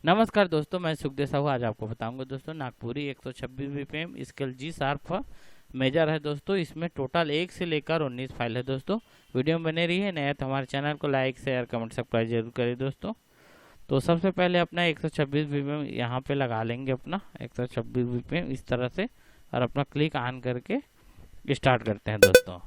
नमस्कार दोस्तों, मैं सुखदेव साहू आज आपको बताऊंगा दोस्तों Nagpuri 126 BPM scale G sharp major है दोस्तों। इसमें टोटल 1 से लेकर 19 फाइल है दोस्तों। वीडियो में बने रही है। नया तो हमारे चैनल को लाइक शेयर कमेंट सब्सक्राइब जरूर करें दोस्तों। तो सबसे पहले अपना 126 बीपीएम यहाँ पे लगा लेंगे, अपना 126 बीपीएम इस तरह से, और अपना क्लिक ऑन करके स्टार्ट करते हैं दोस्तों।